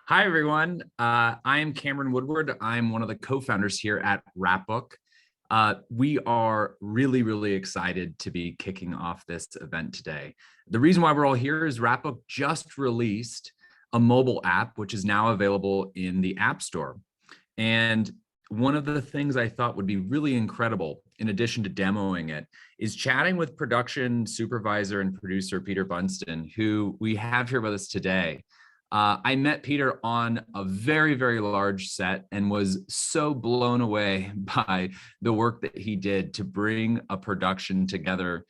Hi, everyone. I am Cameron Woodward. I'm one of the co-founders here at Wrapbook. We are really, really excited to be kicking off this event today. The reason why we're all here is Wrapbook just released a mobile app, which is now available in the App Store. And one of the things I thought would be really incredible, in addition to demoing it, is chatting with production supervisor and producer Peter Bunstein, who we have here with us today. I met Peter on a very, very large set and was so blown away by the work that he did to bring a production together,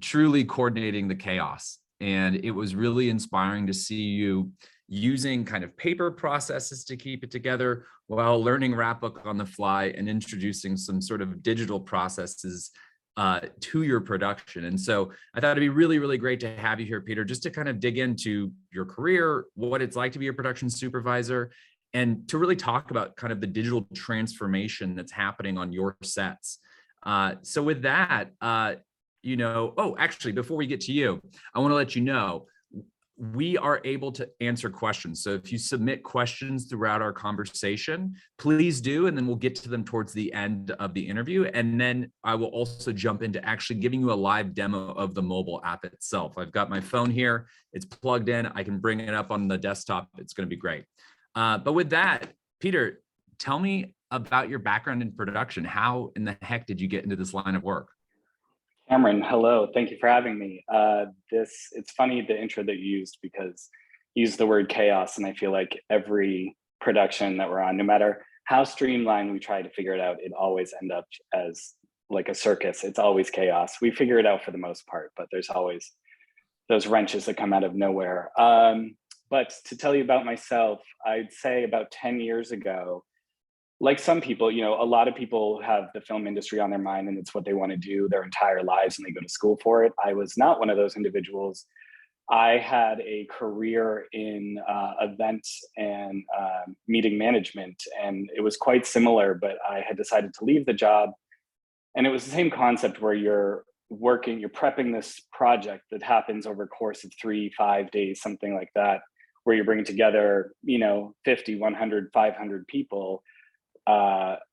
truly coordinating the chaos. And it was really inspiring to see you using kind of paper processes to keep it together while learning Wrapbook on the fly and introducing some sort of digital processes to your production. And so I thought it'd be really, really great to have you here, Peter, just to kind of dig into your career, what it's like to be a production supervisor, and to really talk about kind of the digital transformation that's happening on your sets. So with that, actually, before we get to you, I want to let you know, we are able to answer questions. So if you submit questions throughout our conversation, please do, and then we'll get to them towards the end of the interview. And then I will also jump into actually giving you a live demo of the mobile app itself. I've got my phone here, it's plugged in, I can bring it up on the desktop, it's gonna be great. But with that, Peter, tell me about your background in production. How in the heck did you get into this line of work? Cameron, hello. Thank you for having me. It's funny the intro that you used because you used the word chaos, and I feel like every production that we're on, no matter how streamlined we try to figure it out, it always ends up as like a circus. It's always chaos. We figure it out for the most part, but there's always those wrenches that come out of nowhere. But to tell you about myself, I'd say about 10 years ago, like some people, a lot of people have the film industry on their mind and it's what they want to do their entire lives and they go to school for it. I was not one of those individuals. I had a career in events and meeting management, and it was quite similar, but I had decided to leave the job. And it was the same concept where you're prepping this project that happens over a course of 3-5 days, something like that, where you're bringing together, 50, 100, 500 people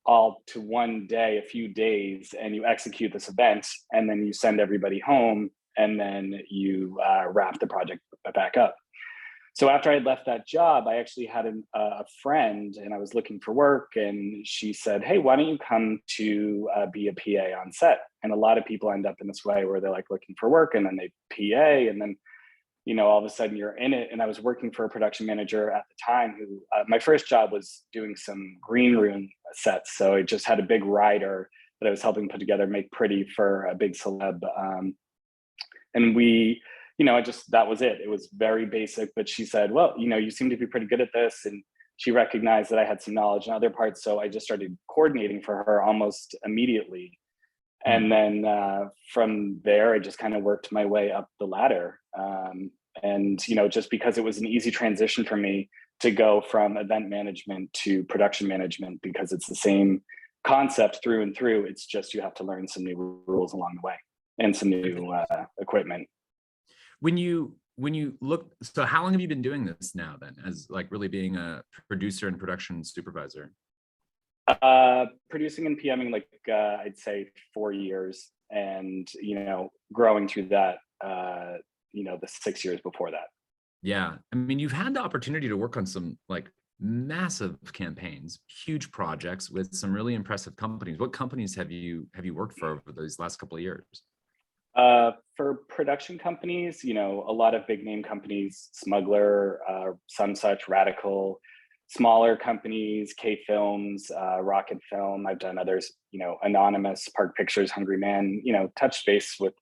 all to one day, a few days, and you execute this event, and then you send everybody home, and then you wrap the project back up. So after I left that job, I actually had a friend, and I was looking for work, and she said, "Hey, why don't you come to be a PA on set?" And a lot of people end up in this way where they're like looking for work, and then they PA, and then all of a sudden you're in it. And I was working for a production manager at the time who, my first job was doing some green room sets. So I just had a big rider that I was helping put together, make pretty for a big celeb. And we, that was it. It was very basic, but she said, "Well, you seem to be pretty good at this." And she recognized that I had some knowledge in other parts. So I just started coordinating for her almost immediately. And then from there, I just kind of worked my way up the ladder. And, just because it was an easy transition for me to go from event management to production management, because it's the same concept through and through. It's just you have to learn some new rules along the way and some new equipment. When you look, so how long have you been doing this now then, as like really being a producer and production supervisor? Producing and PMing, like I'd say 4 years, and growing through that, the 6 years before that. Yeah, I mean, you've had the opportunity to work on some like massive campaigns, huge projects with some really impressive companies. What companies have you worked for over those last couple of years? For production companies, a lot of big name companies, Smuggler, Some Such, Radical. Smaller companies, K Films, Rocket Film. I've done others, Anonymous, Park Pictures, Hungry Man, touch base with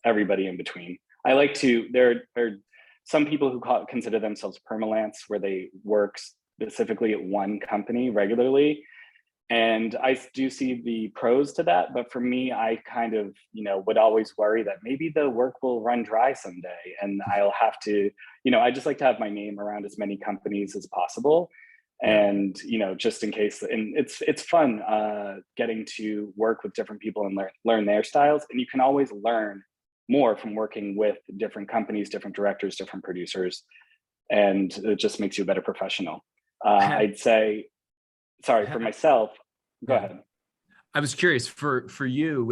everybody in between. I like to, there are some people who consider themselves permalance, where they work specifically at one company regularly. And I do see the pros to that. But for me, I kind of, would always worry that maybe the work will run dry someday. And I'll have to, I just like to have my name around as many companies as possible. And just in case, and it's fun getting to work with different people and learn their styles. And you can always learn more from working with different companies, different directors, different producers, and it just makes you a better professional. I'd say, sorry, for myself, go Yeah. ahead. I was curious for you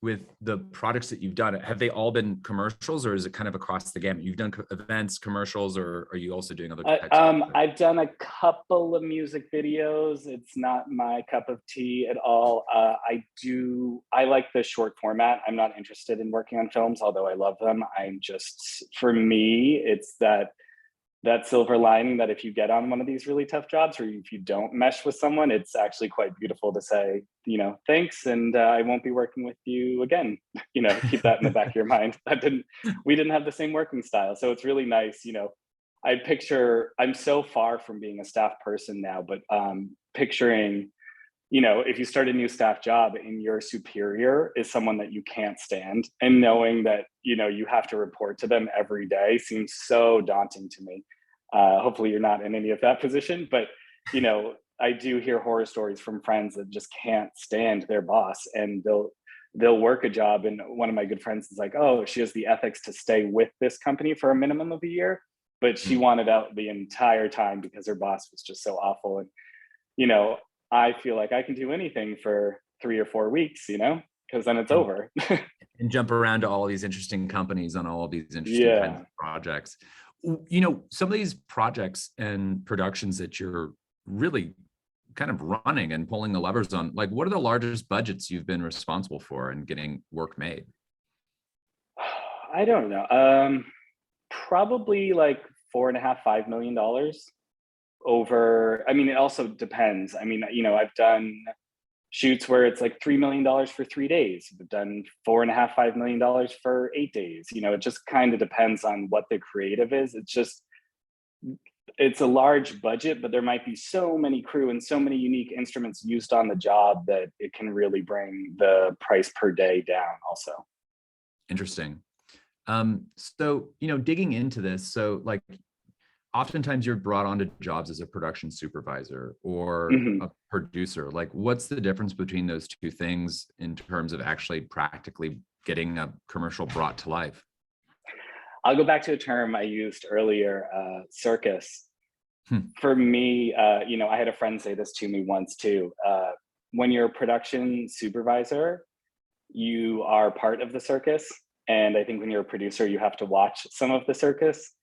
with the products that you've done. Have they all been commercials, or is it kind of across the gamut? You've done events, commercials, or are you also doing other types of stuff? I've done a couple of music videos. It's not my cup of tea at all. I like the short format. I'm not interested in working on films, although I love them. For me, it's that silver lining that if you get on one of these really tough jobs, or if you don't mesh with someone, it's actually quite beautiful to say, thanks, and I won't be working with you again. Keep that in the back of your mind. We didn't have the same working style, so it's really nice. I'm so far from being a staff person now, but picturing, if you start a new staff job and your superior is someone that you can't stand, and knowing that, you have to report to them every day seems so daunting to me. Hopefully you're not in any of that position, but, I do hear horror stories from friends that just can't stand their boss, and they'll work a job. And one of my good friends is like, oh, she has the ethics to stay with this company for a minimum of a year, but she wanted out the entire time because her boss was just so awful. And, I feel like I can do anything for 3 or 4 weeks, because then it's over. And jump around to all these interesting companies on all of these interesting kinds Yeah. of projects. Some of these projects and productions that you're really kind of running and pulling the levers on, like, what are the largest budgets you've been responsible for in getting work made? I don't know. Probably like $4.5–5 million over. I mean, it also depends. I mean, I've done shoots where it's like $3 million for 3 days. We've done $4.5–5 million for 8 days. It just kind of depends on what the creative is. It's a large budget, but there might be so many crew and so many unique instruments used on the job that it can really bring the price per day down also. Interesting. So, digging into this, so like oftentimes you're brought onto jobs as a production supervisor or Mhm. a producer. Like, what's the difference between those two things in terms of actually practically getting a commercial brought to life? I'll go back to a term I used earlier, circus. Hmm. For me, I had a friend say this to me once too. When you're a production supervisor, you are part of the circus. And I think when you're a producer, you have to watch some of the circus.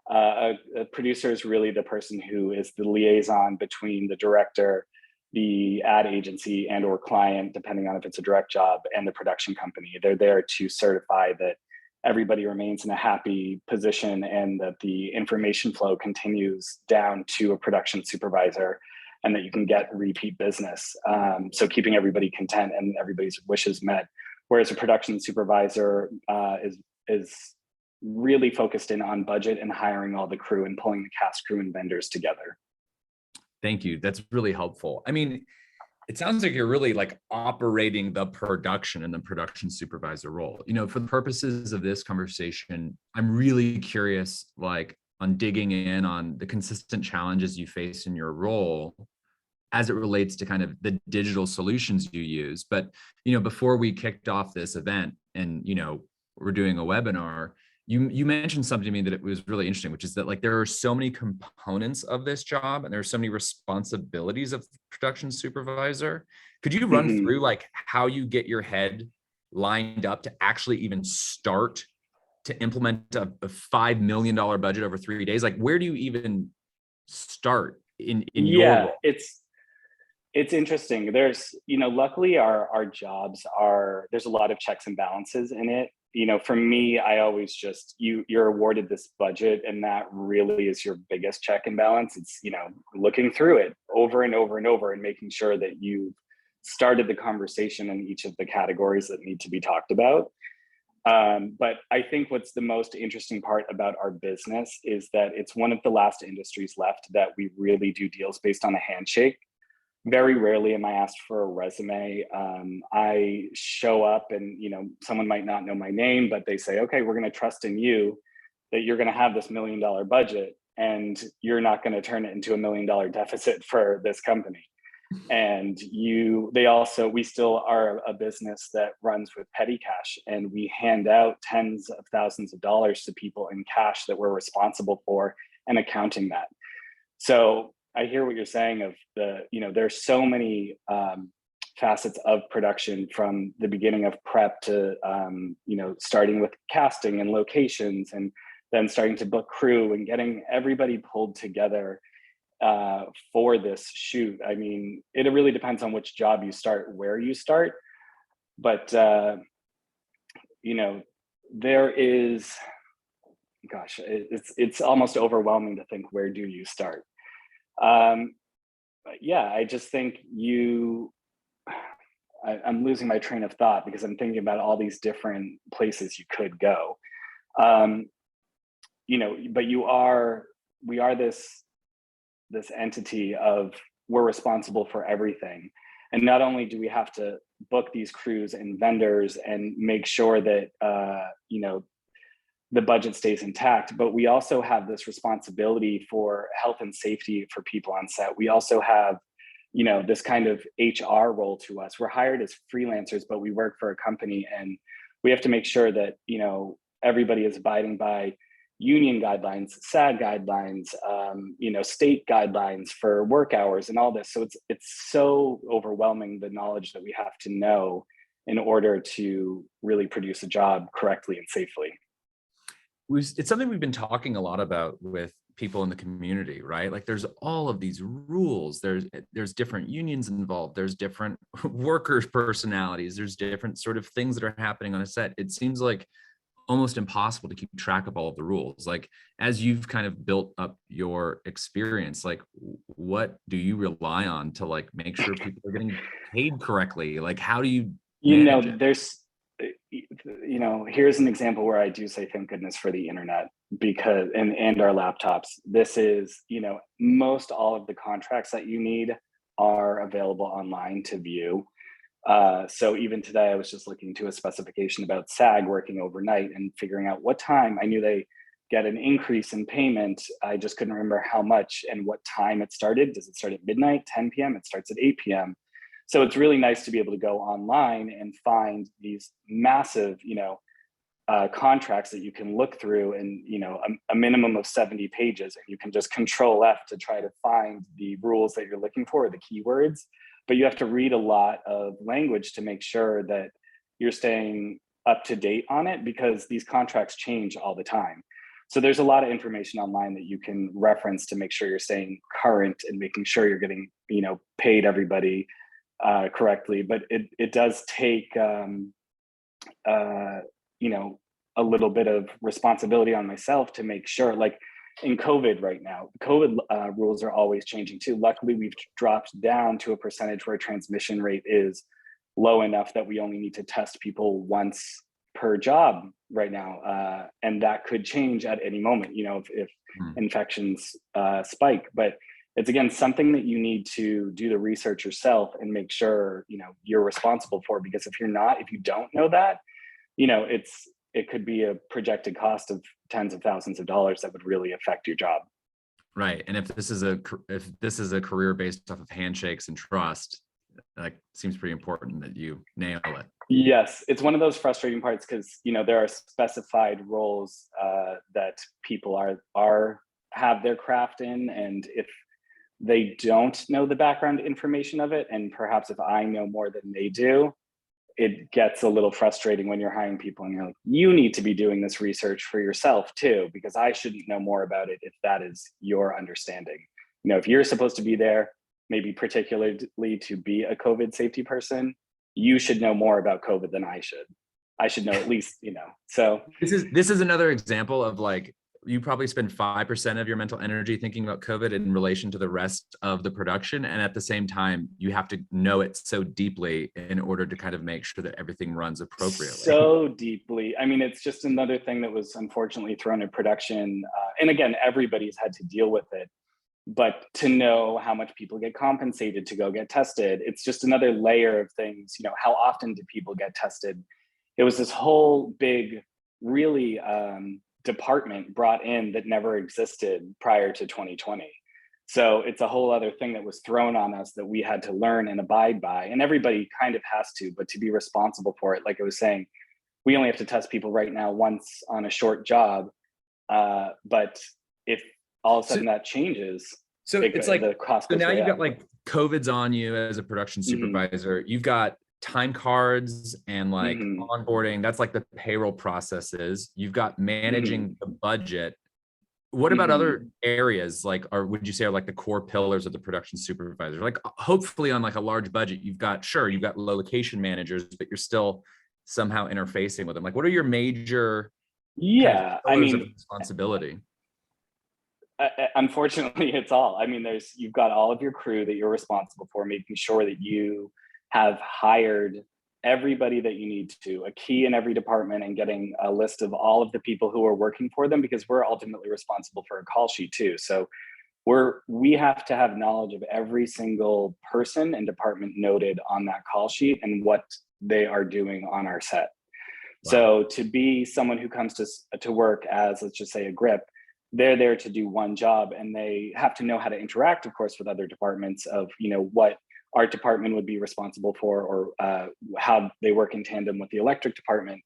A producer is really the person who is the liaison between the director, the ad agency, and or client, depending on if it's a direct job, and the production company. They're there to certify that everybody remains in a happy position and that the information flow continues down to a production supervisor, and that you can get repeat business. So keeping everybody content and everybody's wishes met. Whereas a production supervisor is really focused in on budget and hiring all the crew and pulling the cast, crew, and vendors together. Thank you. That's really helpful. I mean, it sounds like you're really like operating the production and the production supervisor role. For the purposes of this conversation, I'm really curious, like, on digging in on the consistent challenges you face in your role as it relates to kind of the digital solutions you use. But, before we kicked off this event and, we're doing a webinar, you mentioned something to me that it was really interesting, which is that, like, there are so many components of this job and there are so many responsibilities of the production supervisor. Could you run Mhm. through like how you get your head lined up to actually even start to implement a $5 million budget over 3 days? Like, where do you even start in your Yeah, role? it's interesting. Luckily our jobs there's a lot of checks and balances in it. For me, I always you're awarded this budget, and that really is your biggest check and balance. It's, looking through it over and over and over and making sure that you started the conversation in each of the categories that need to be talked about. But I think what's the most interesting part about our business is that it's one of the last industries left that we really do deals based on a handshake. Very rarely am I asked for a resume. I show up and, someone might not know my name, but they say, okay, we're going to trust in you that you're going to have this $1 million budget and you're not going to turn it into $1 million deficit for this company. And we still are a business that runs with petty cash, and we hand out tens of thousands of dollars to people in cash that we're responsible for and accounting that. So I hear what you're saying of there's so many facets of production from the beginning of prep to, starting with casting and locations and then starting to book crew and getting everybody pulled together for this shoot. I mean, it really depends on which job you start, where you start, but there is, gosh, it's almost overwhelming to think, where do you start? But yeah, I just think I'm losing my train of thought because I'm thinking about all these different places you could go. But we are this entity of, we're responsible for everything. And not only do we have to book these crews and vendors and make sure that, the budget stays intact, but we also have this responsibility for health and safety for people on set. We also have, this kind of HR role to us. We're hired as freelancers, but we work for a company, and we have to make sure that, everybody is abiding by union guidelines, SAG guidelines, state guidelines for work hours and all this. So it's so overwhelming, the knowledge that we have to know in order to really produce a job correctly and safely. It's something we've been talking a lot about with people in the community, right? Like, there's all of these rules. There's different unions involved. There's different workers' personalities. There's different sort of things that are happening on a set. It seems like almost impossible to keep track of all of the rules. Like, as you've kind of built up your experience, like, what do you rely on to like make sure people are getting paid correctly? Like, how do you manage it? Here's an example where I do say thank goodness for the internet, because and our laptops. This is, most all of the contracts that you need are available online to view. So even today, I was just looking to a specification about SAG working overnight and figuring out what time. I knew they get an increase in payment. I just couldn't remember how much and what time it started. Does it start at midnight, 10 p.m.? It starts at 8 p.m. So it's really nice to be able to go online and find these massive, contracts that you can look through in, a minimum of 70 pages, and you can just Control F to try to find the rules that you're looking for, the keywords. But you have to read a lot of language to make sure that you're staying up to date on it, because these contracts change all the time. So there's a lot of information online that you can reference to make sure you're staying current and making sure you're getting, paid everybody correctly. But it does take, a little bit of responsibility on myself to make sure, like in COVID right now, COVID rules are always changing too. Luckily, we've dropped down to a percentage where transmission rate is low enough that we only need to test people once per job right now. And that could change at any moment, if infections spike. But it's, again, something that you need to do the research yourself and make sure, you're responsible for, because if you don't know that, it could be a projected cost of tens of thousands of dollars that would really affect your job. Right. And if this is a career based off of handshakes and trust, that seems pretty important that you nail it. Yes, it's one of those frustrating parts, because there are specified roles that people have their craft in, and if they don't know the background information of it, and perhaps if I know more than they do, it gets a little frustrating when you're hiring people and you're like, you need to be doing this research for yourself too, because I shouldn't know more about it if that is your understanding. If you're supposed to be there, maybe particularly to be a COVID safety person, you should know more about COVID than I should. I should know at least, so. This is another example of, like, you probably spend 5% of your mental energy thinking about COVID in relation to the rest of the production. And at the same time, you have to know it so deeply in order to kind of make sure that everything runs appropriately. So deeply. I mean, it's just another thing that was unfortunately thrown in production. And again, everybody's had to deal with it. But to know how much people get compensated to go get tested, it's just another layer of things. How often do people get tested? It was this whole big, really, department brought in that never existed prior to 2020. So it's a whole other thing that was thrown on us that we had to learn and abide by. And everybody kind of has to, but to be responsible for it, like I was saying, we only have to test people right now once on a short job. But if all of a sudden that changes, So it's like, the cost so goes now way you've up. got like COVID's on you as a production Mhm, supervisor. You've got time cards and like mhm, onboarding. That's like the payroll processes. You've got mhm, managing the budget. What about mhm. other areas like, or would you say are like the core pillars of the production supervisor? Like hopefully on like a large budget, you've got, sure, you've got location managers, but you're still somehow interfacing with them. Like what are your major kind of Yeah, I pillars of mean, responsibility? unfortunately, it's all. I mean, you've got all of your crew that you're responsible for, making sure that you have hired everybody that you need to, a key in every department, and getting a list of all of the people who are working for them, because we're ultimately responsible for a call sheet too. So we have to have knowledge of every single person and department noted on that call sheet and what they are doing on our set. Wow. So to be someone who comes to work as, let's just say, a grip, they're there to do one job, and they have to know how to interact, of course, with other departments of, what art department would be responsible for, or how they work in tandem with the electric department.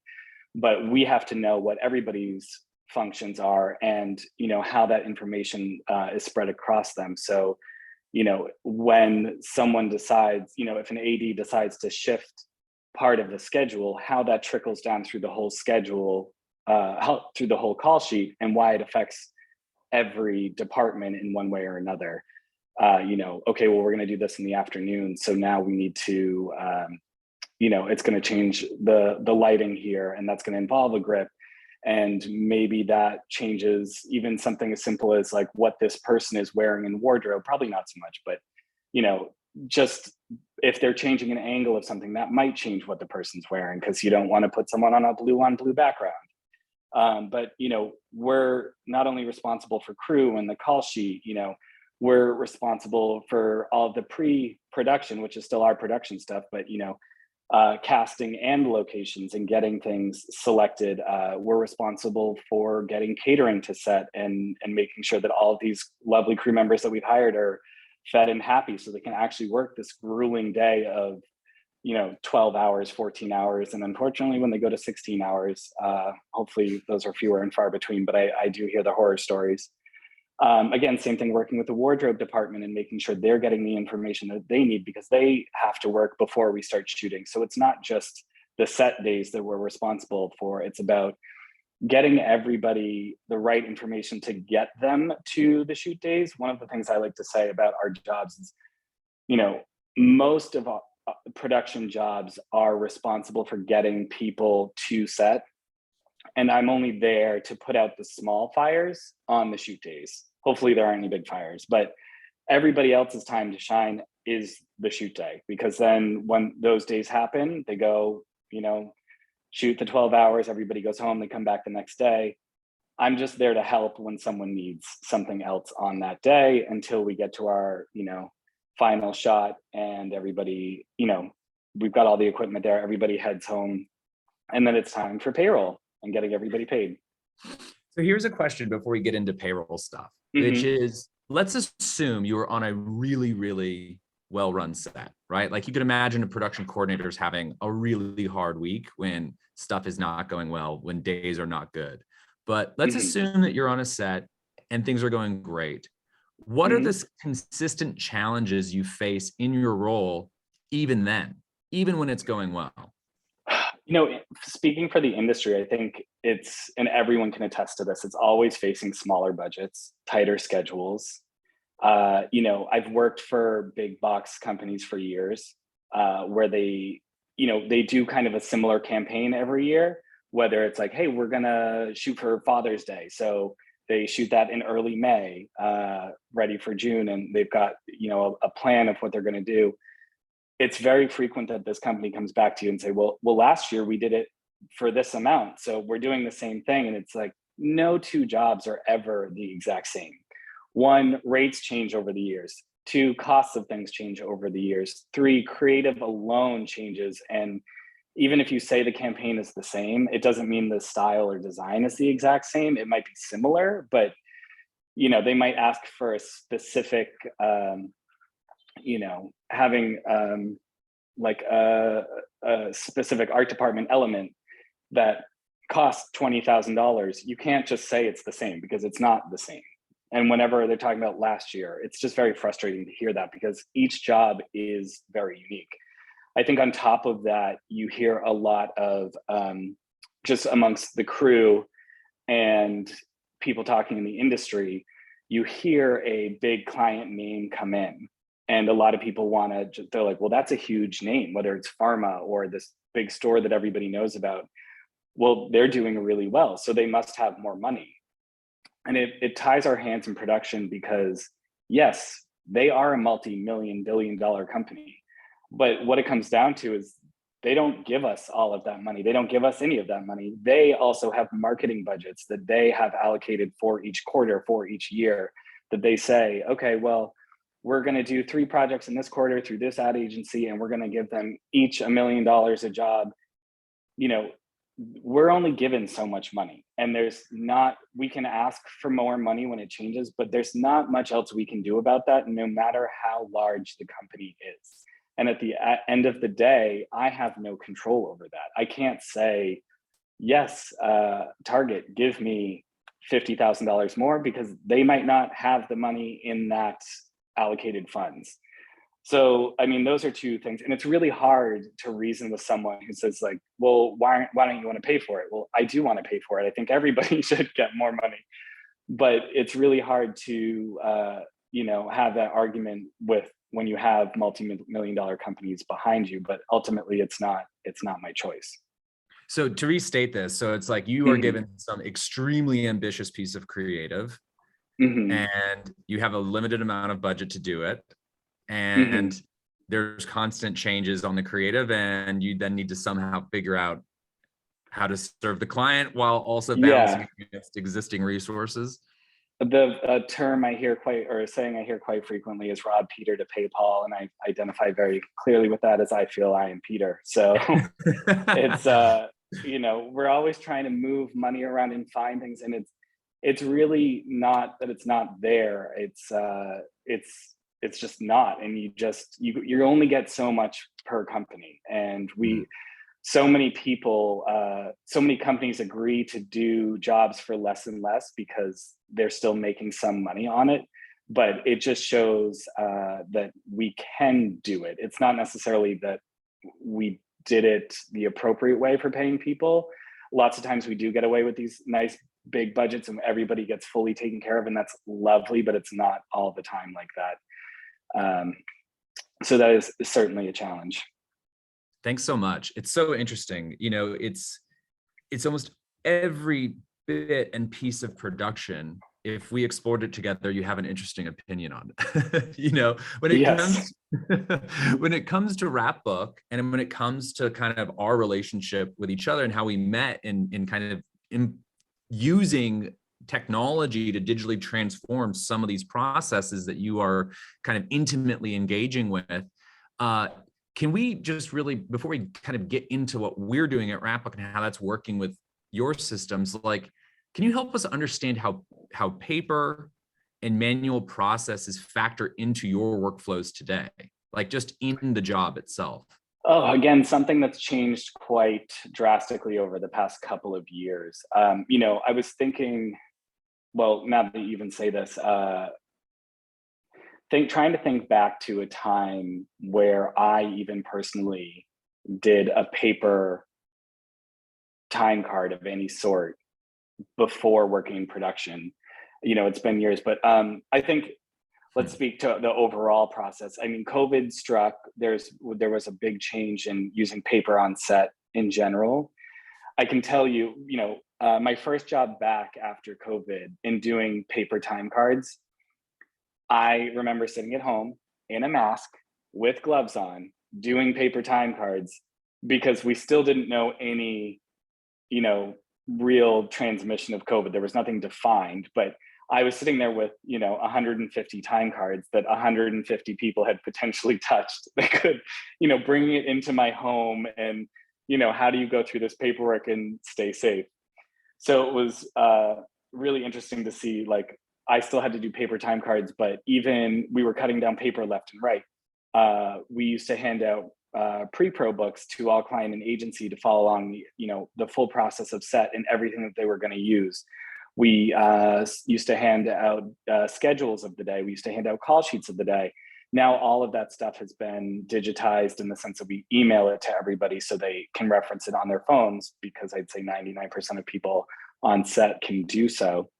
But we have to know what everybody's functions are, and how that information is spread across them. So when someone decides, if an AD decides to shift part of the schedule, how that trickles down through the whole schedule, how through the whole call sheet, and why it affects every department in one way or another. Okay, well, we're going to do this in the afternoon, so now we need to, it's going to change the lighting here, and that's going to involve a grip, and maybe that changes even something as simple as like what this person is wearing in wardrobe. Probably not so much, but just if they're changing an angle of something, that might change what the person's wearing, because you don't want to put someone on blue background. But we're not only responsible for crew and the call sheet, we're responsible for all of the pre-production, which is still our production stuff, but casting and locations and getting things selected. We're responsible for getting catering to set, and making sure that all of these lovely crew members that we've hired are fed and happy, so they can actually work this grueling day of 12 hours, 14 hours. And unfortunately, when they go to 16 hours, hopefully those are fewer and far between, but I do hear the horror stories. Again, same thing, working with the wardrobe department and making sure they're getting the information that they need, because they have to work before we start shooting. So it's not just the set days that we're responsible for. It's about getting everybody the right information to get them to the shoot days. One of the things I like to say about our jobs is, most of our production jobs are responsible for getting people to set, and I'm only there to put out the small fires on the shoot days. Hopefully there aren't any big fires, but everybody else's time to shine is the shoot day, because then when those days happen, they go, shoot the 12 hours, everybody goes home, they come back the next day. I'm just there to help when someone needs something else on that day, until we get to our, final shot, and everybody, we've got all the equipment there, everybody heads home, and then it's time for payroll and getting everybody paid. So here's a question before we get into payroll stuff, which Mm-hmm. is, let's assume you were on a really, really well-run set, right? Like you could imagine a production coordinator's having a really hard week when stuff is not going well, when days are not good. But let's Mm-hmm. assume that you're on a set and things are going great. What are Mm-hmm. the consistent challenges you face in your role, even then, even when it's going well? Speaking for the industry, I think and everyone can attest to this, it's always facing smaller budgets, tighter schedules. I've worked for big box companies for years, where they do kind of a similar campaign every year, whether it's like, hey, we're gonna shoot for Father's Day. So they shoot that in early May, ready for June, and they've got, a plan of what they're gonna do. It's very frequent that this company comes back to you and say, well, last year we did it for this amount, so we're doing the same thing. And it's like, no two jobs are ever the exact same. One, rates change over the years. Two, costs of things change over the years. Three, creative alone changes. And even if you say the campaign is the same, it doesn't mean the style or design is the exact same. It might be similar, but they might ask for a specific having like a specific art department element that costs $20,000. You can't just say it's the same, because it's not the same. And whenever they're talking about last year, it's just very frustrating to hear that because each job is very unique. I think on top of that, you hear a lot of just amongst the crew and people talking in the industry, you hear a big client name come in. And a lot of people want to, they're like, well, that's a huge name, whether it's pharma or this big store that everybody knows about. Well, they're doing really well, so they must have more money. And it ties our hands in production because, yes, they are a multi-million, billion-dollar company. But what it comes down to is they don't give us all of that money. They don't give us any of that money. They also have marketing budgets that they have allocated for each quarter, for each year, that they say, okay, well, we're going to do 3 projects in this quarter through this ad agency, and we're going to give them each $1 million a job. You know, we're only given so much money, and there's not, we can ask for more money when it changes, but there's not much else we can do about that, no matter how large the company is. And at the end of the day, I have no control over that. I can't say, yes, Target, give me $50,000 more, because they might not have the money in that allocated funds. So, I mean, those are 2 things. And it's really hard to reason with someone who says like, well, why don't you want to pay for it? Well, I do want to pay for it. I think everybody should get more money, but it's really hard to, have that argument with when you have multi-million-dollar companies behind you, but ultimately it's not my choice. So to restate this, so it's like you are given some extremely ambitious piece of creative, and you have a limited amount of budget to do it. And there's constant changes on the creative, and you then need to somehow figure out how to serve the client while also balancing against existing resources. The term I hear quite frequently is rob Peter to pay Paul, and I identify very clearly with that, as I feel I am Peter. So it's we're always trying to move money around and find things, and it's really not that it's not there. It's just not, and you only get so much per company, and so many people, so many companies agree to do jobs for less and less because they're still making some money on it. But it just shows that we can do it. It's not necessarily that we did it the appropriate way for paying people. Lots of times we do get away with these nice big budgets and everybody gets fully taken care of, and that's lovely, but it's not all the time like that. So that is certainly a challenge. Thanks so much. It's so interesting. It's almost every bit and piece of production. If we explored it together, you have an interesting opinion on it. When it comes to Wrapbook, and when it comes to kind of our relationship with each other and how we met in kind of using technology to digitally transform some of these processes that you are kind of intimately engaging with. Can we just really, before we kind of get into what we're doing at Wrapbook and how that's working with your systems, like, can you help us understand how paper and manual processes factor into your workflows today, like just in the job itself? Oh, again, something that's changed quite drastically over the past couple of years. I was thinking, well, now that you even say this, trying to think back to a time where I even personally did a paper time card of any sort before working in production. It's been years, but I think let's speak to the overall process. I mean, COVID struck, there was a big change in using paper on set in general. I can tell you, my first job back after COVID in doing paper time cards, I remember sitting at home in a mask with gloves on, doing paper time cards, because we still didn't know any, real transmission of COVID. There was nothing defined, but I was sitting there with, 150 time cards that 150 people had potentially touched. They could, bringing it into my home, and, how do you go through this paperwork and stay safe? So it was really interesting to see, like, I still had to do paper time cards, but even we were cutting down paper left and right. We used to hand out pre-pro books to all client and agency to follow along the full process of set and everything that they were going to use. We used to hand out schedules of the day. We used to hand out call sheets of the day. Now all of that stuff has been digitized in the sense that we email it to everybody so they can reference it on their phones, because I'd say 99% of people on set can do so.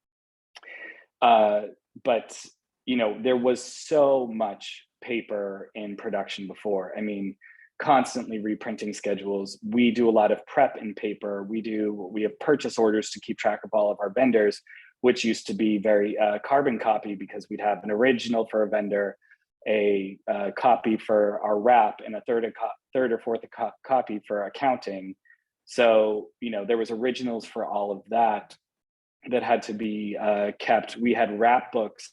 But there was so much paper in production before. I mean, constantly reprinting schedules. We do a lot of prep in paper. We have purchase orders to keep track of all of our vendors, which used to be very carbon copy, because we'd have an original for a vendor, a copy for our wrap, and a third or fourth copy for accounting. So, there was originals for all of that had to be kept. We had wrap books,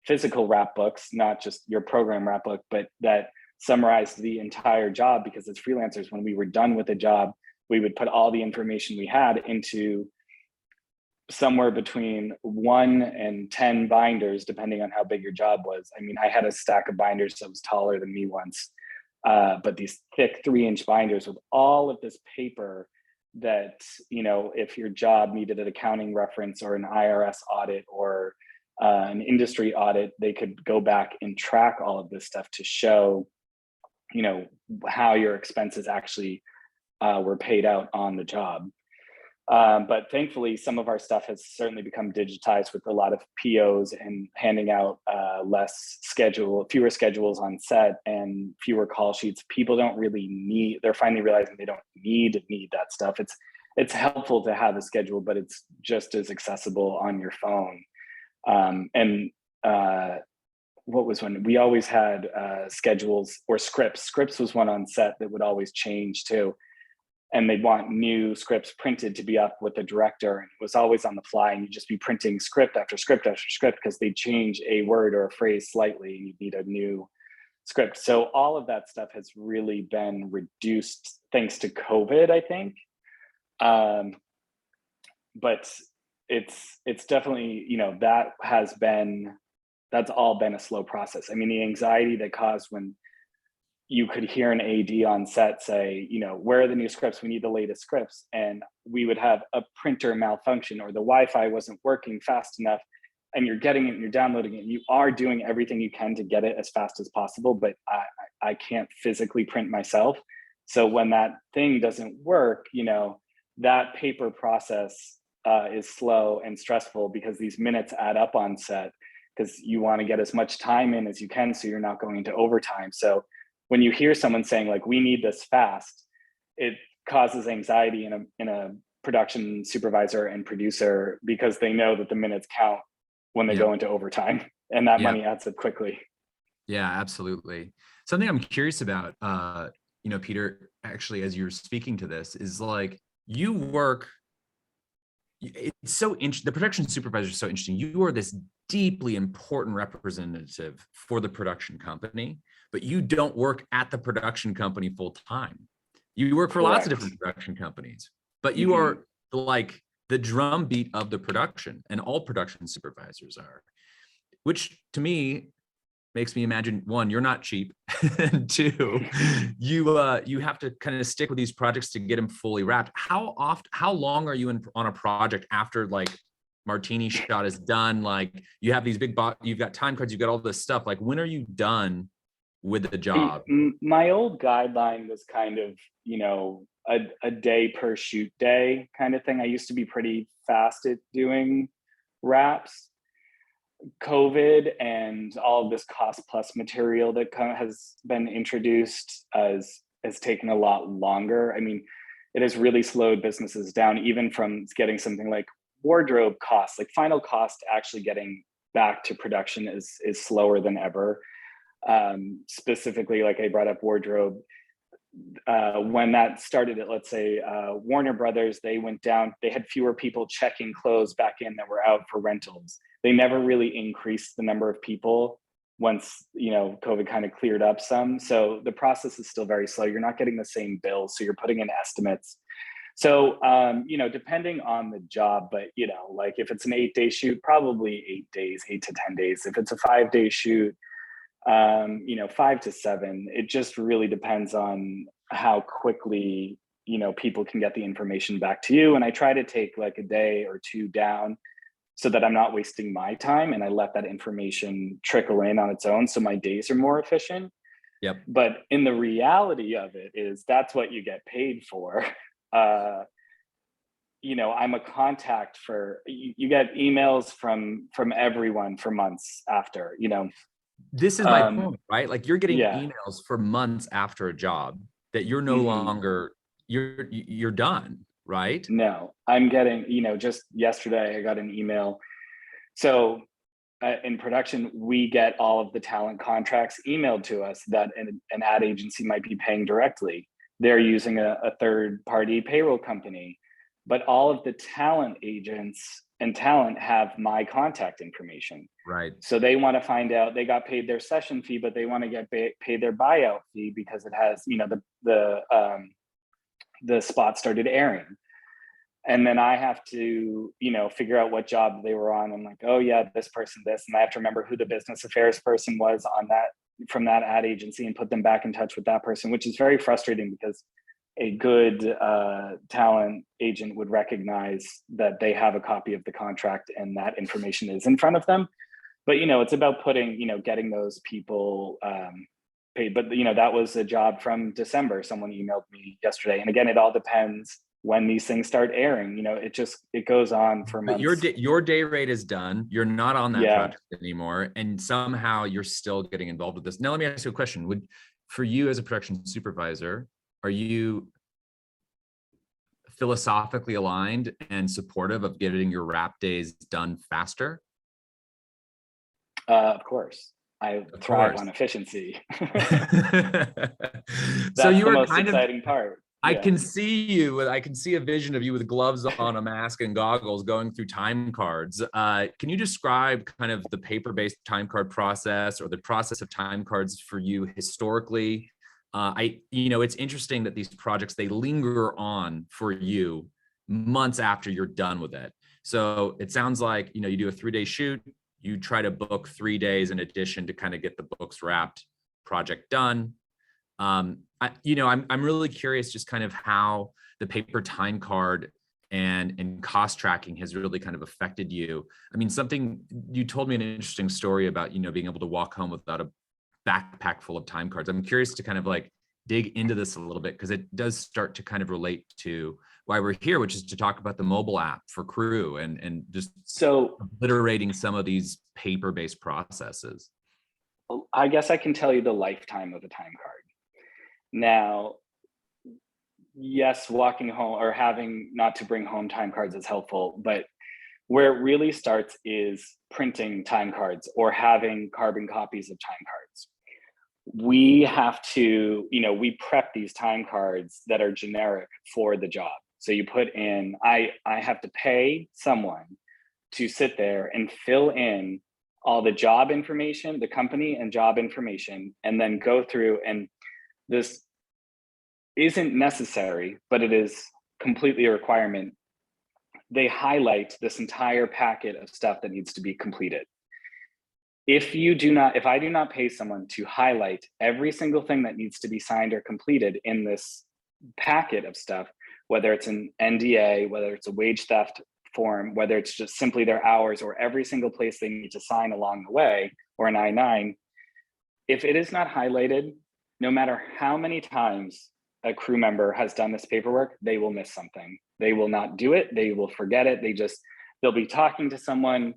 physical wrap books, not just your program wrap book, but that summarized the entire job, because as freelancers, when we were done with a job, we would put all the information we had into somewhere between 1 and 10 binders, depending on how big your job was. I mean, I had a stack of binders that was taller than me once, but these thick 3-inch binders with all of this paper that, if your job needed an accounting reference or an IRS audit or an industry audit, they could go back and track all of this stuff to show, how your expenses actually were paid out on the job. But thankfully, some of our stuff has certainly become digitized with a lot of POs and handing out fewer schedules on set and fewer call sheets. People don't really need, they're finally realizing they don't need that stuff. It's helpful to have a schedule, but it's just as accessible on your phone. What was one? We always had schedules or scripts. Scripts was one on set that would always change too. And they'd want new scripts printed to be up with the director. And it was always on the fly, and you'd just be printing script after script after script, because they'd change a word or a phrase slightly, and you'd need a new script. So all of that stuff has really been reduced thanks to COVID, I think. But it's definitely, that's all been a slow process. I mean, the anxiety that caused when you could hear an AD on set say, where are the new scripts? We need the latest scripts. And we would have a printer malfunction, or the Wi-Fi wasn't working fast enough, and you're getting it and you're downloading it. You are doing everything you can to get it as fast as possible, but I can't physically print myself. So when that thing doesn't work, that paper process is slow and stressful, because these minutes add up on set, because you want to get as much time in as you can so you're not going into overtime. So when you hear someone saying, like, we need this fast, it causes anxiety in a production supervisor and producer, because they know that the minutes count when they go into overtime, and that money adds up quickly. Yeah, absolutely. Something I'm curious about, Peter, actually, as you're speaking to this, is like, you work, it's so interesting. The production supervisor is so interesting. You are this deeply important representative for the production company, but you don't work at the production company full time. You work for lots of different production companies, but you are like the drumbeat of the production, and all production supervisors are, which to me makes me imagine, one, you're not cheap, and two, you have to kind of stick with these projects to get them fully wrapped. How long are you on a project after, like, Martini shot is done? Like, you have these you've got time cards, you've got all this stuff. Like, when are you done with the job? My old guideline was kind of, a day per shoot day kind of thing. I used to be pretty fast at doing wraps. COVID and all of this cost plus material that has been introduced has taken a lot longer. I mean, it has really slowed businesses down, even from getting something like wardrobe costs, like final cost actually getting back to production is slower than ever. Specifically, like I brought up wardrobe, when that started at, let's say, Warner Brothers, they went down, they had fewer people checking clothes back in that were out for rentals. They never really increased the number of people once, COVID kind of cleared up some. So the process is still very slow. You're not getting the same bills, so you're putting in estimates. So, depending on the job, but, like if it's an 8-day shoot, probably 8 days, 8 to 10 days. If it's a 5-day shoot, 5 to 7. It just really depends on how quickly, people can get the information back to you. And I try to take like a day or two down so that I'm not wasting my time, and I let that information trickle in on its own so my days are more efficient. Yep. But in the reality of it is that's what you get paid for. Uh, I'm a contact for you get emails from everyone for months after, This is my um, point, right? Like you're getting yeah. emails for months after a job that you're no Mhm. longer, you're done, right? No, I'm getting, just yesterday I got an email. So in production, we get all of the talent contracts emailed to us that an ad agency might be paying directly. They're using a third party payroll company, but all of the talent agents and talent have my contact information. Right. So they want to find out they got paid their session fee, but they want to get paid their buyout fee because it has, the spot started airing. And then I have to, figure out what job they were on. I'm like, oh yeah, this person, this, and I have to remember who the business affairs person was on that from that ad agency and put them back in touch with that person, which is very frustrating because a good talent agent would recognize that they have a copy of the contract and that information is in front of them. But it's about putting, getting those people paid. But that was a job from December. Someone emailed me yesterday, and again, it all depends when these things start airing. It goes on for But months. your day rate is done. You're not on that Yeah. project anymore, and somehow you're still getting involved with this. Now, let me ask you a question. For you as a production supervisor, are you philosophically aligned and supportive of getting your wrap days done faster? Of course, I Of thrive course. on efficiency. So That's you the were most kind of, exciting part. I Yeah. can see you, I can see a vision of you with gloves on, a mask and goggles going through time cards. Can you describe kind of the paper-based time card process or the process of time cards for you historically? It's interesting that these projects, they linger on for you months after you're done with it. So it sounds like, you do a 3-day shoot, you try to book 3 days in addition to kind of get the books wrapped, project done. I'm really curious just kind of how the paper time card and cost tracking has really kind of affected you. I mean, something you told me an interesting story about, being able to walk home without a backpack full of time cards. I'm curious to kind of like dig into this a little bit because it does start to kind of relate to why we're here, which is to talk about the mobile app for crew and just So obliterating some of these paper-based processes. I guess I can tell you the lifetime of a time card. Now, yes, walking home or having not to bring home time cards is helpful, but where it really starts is printing time cards or having carbon copies of time cards. We have to, we prep these time cards that are generic for the job. So you put in, I have to pay someone to sit there and fill in all the job information, the company and job information, and then go through, and this isn't necessary, but it is completely a requirement. They highlight this entire packet of stuff that needs to be completed. If I do not pay someone to highlight every single thing that needs to be signed or completed in this packet of stuff, whether it's an NDA, whether it's a wage theft form, whether it's just simply their hours or every single place they need to sign along the way, or an I-9, if it is not highlighted, no matter how many times a crew member has done this paperwork, they will miss something. They will not do it. They will forget it. They'll be talking to someone.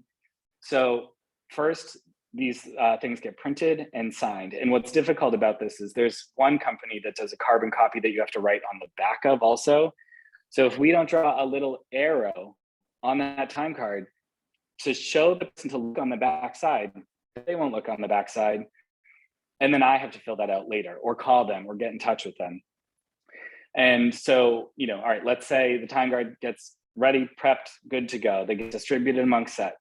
So first, these things get printed and signed. And what's difficult about this is there's one company that does a carbon copy that you have to write on the back of also. So if we don't draw a little arrow on that time card to show the person to look on the back side, they won't look on the back side. And then I have to fill that out later or call them or get in touch with them. And so, all right, let's say the time card gets ready, prepped, good to go. They get distributed amongst set.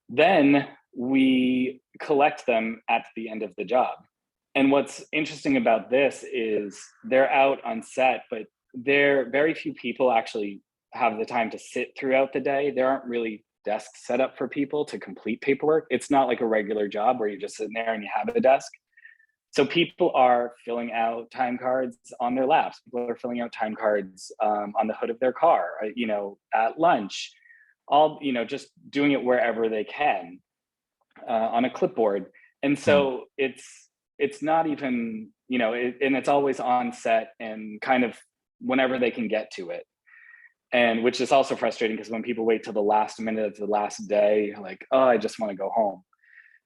Then we collect them at the end of the job. And what's interesting about this is they're out on set, but very few people actually have the time to sit throughout the day. There aren't really desks set up for people to complete paperwork. It's not like a regular job where you're just sitting there and you have a desk. So people are filling out time cards on their laps. People are filling out time cards on the hood of their car, at lunch. all, just doing it wherever they can on a clipboard. And Hmm. so it's not even, and it's always on set and kind of whenever they can get to it. And which is also frustrating because when people wait till the last minute of the last day, like, oh, I just want to go home.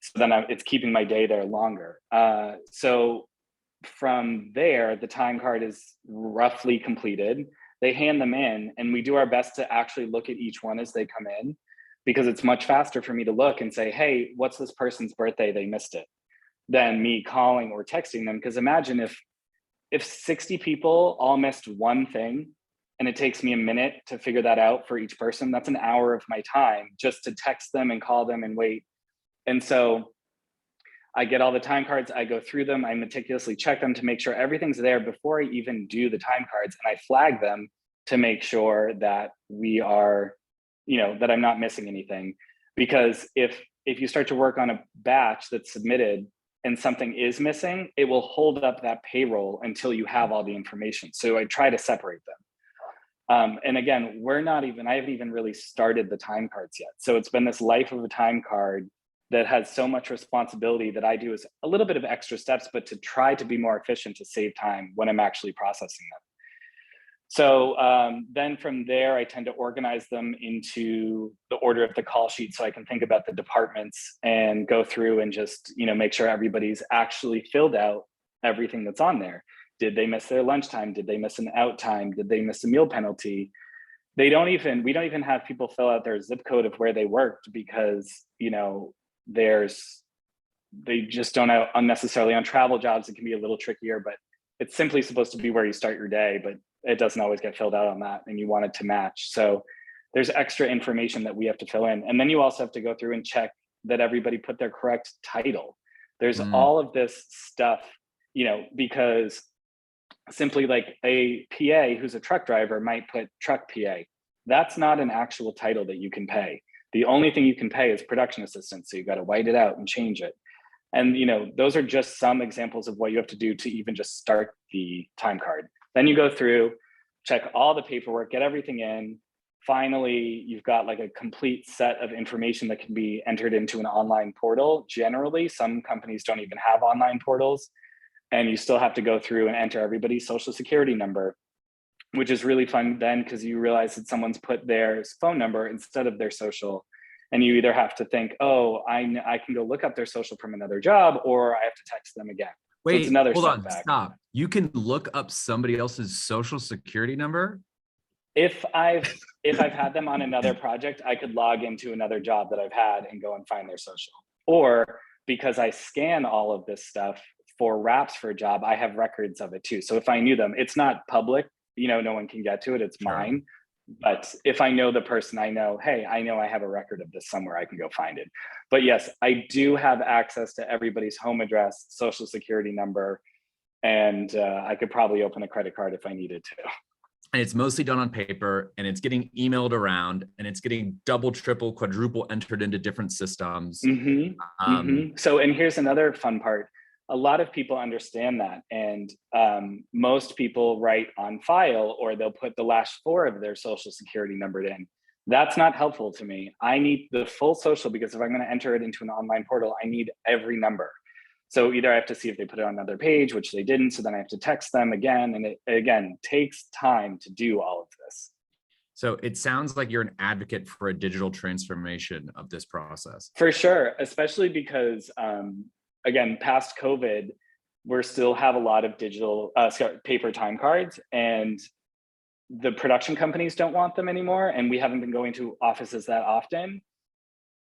So then it's keeping my day there longer. So from there, the time card is roughly completed. They hand them in, and we do our best to actually look at each one as they come in, because it's much faster for me to look and say, hey, what's this person's birthday? They missed it, than me calling or texting them. Because imagine if 60 people all missed one thing and it takes me a minute to figure that out for each person, that's an hour of my time just to text them and call them and wait. And so I get all the time cards, I go through them, I meticulously check them to make sure everything's there before I even do the time cards. And I flag them to make sure that we are, that I'm not missing anything. Because if you start to work on a batch that's submitted and something is missing, it will hold up that payroll until you have all the information. So I try to separate them. And again, I haven't even really started the time cards yet. So it's been this life of a time card that has so much responsibility that I do is a little bit of extra steps, but to try to be more efficient to save time when I'm actually processing them. So then from there, I tend to organize them into the order of the call sheet so I can think about the departments and go through and just, make sure everybody's actually filled out everything that's on there. Did they miss their lunchtime? Did they miss an out time? Did they miss a meal penalty? We don't even have people fill out their zip code of where they worked because, they just don't have unnecessarily on travel jobs. It can be a little trickier, but it's simply supposed to be where you start your day, but it doesn't always get filled out on that, and you want it to match. So there's extra information that we have to fill in. And then you also have to go through and check that everybody put their correct title. There's Mm. all of this stuff, because simply like a PA who's a truck driver might put truck PA. That's not an actual title that you can pay. The only thing you can pay is production assistant. So you got to white it out and change it. And those are just some examples of what you have to do to even just start the time card. Then you go through, check all the paperwork, get everything in. Finally, you've got like a complete set of information that can be entered into an online portal. Generally, some companies don't even have online portals, and you still have to go through and enter everybody's social security number, which is really fun then because you realize that someone's put their phone number instead of their social. And you either have to think, oh, I can go look up their social from another job, or I have to text them again. So it's Wait, another hold on, setback. stop. You can look up somebody else's social security number? If I've had them on another project, I could log into another job that I've had and go and find their social. Or because I scan all of this stuff for wraps for a job, I have records of it too. So if I knew them, it's not public, no one can get to it, it's Sure. mine. But if I know the person, I know, hey, I know I have a record of this somewhere, I can go find it. But yes, I do have access to everybody's home address, social security number, and I could probably open a credit card if I needed to. And it's mostly done on paper, and it's getting emailed around, and it's getting double, triple, quadruple entered into different systems. So, and here's another fun part. A lot of people understand that, and most people write on file, or they'll put the last four of their social security number in. That's not helpful to me. I need the full social, because if I'm going to enter it into an online portal, I need every number. So either I have to see if they put it on another page, which they didn't. So then I have to text them again. And it, again, takes time to do all of this. So it sounds like you're an advocate for a digital transformation of this process. For sure, especially because, again, past COVID, we still have a lot of digital paper time cards, and the production companies don't want them anymore. And we haven't been going to offices that often.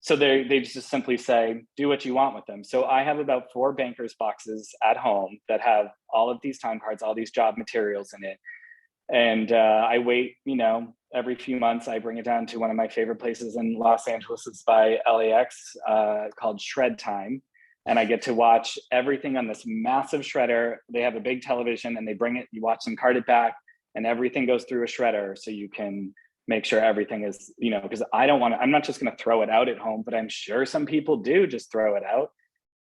So they just simply say, do what you want with them. So I have about 4 bankers boxes at home that have all of these time cards, all these job materials in it. And I wait, every few months, I bring it down to one of my favorite places in Los Angeles. It's by LAX called Shred Time. And I get to watch everything on this massive shredder. They have a big television, and they bring it, you watch them cart it back, and everything goes through a shredder so you can make sure everything is, because I'm not just going to throw it out at home, but I'm sure some people do just throw it out.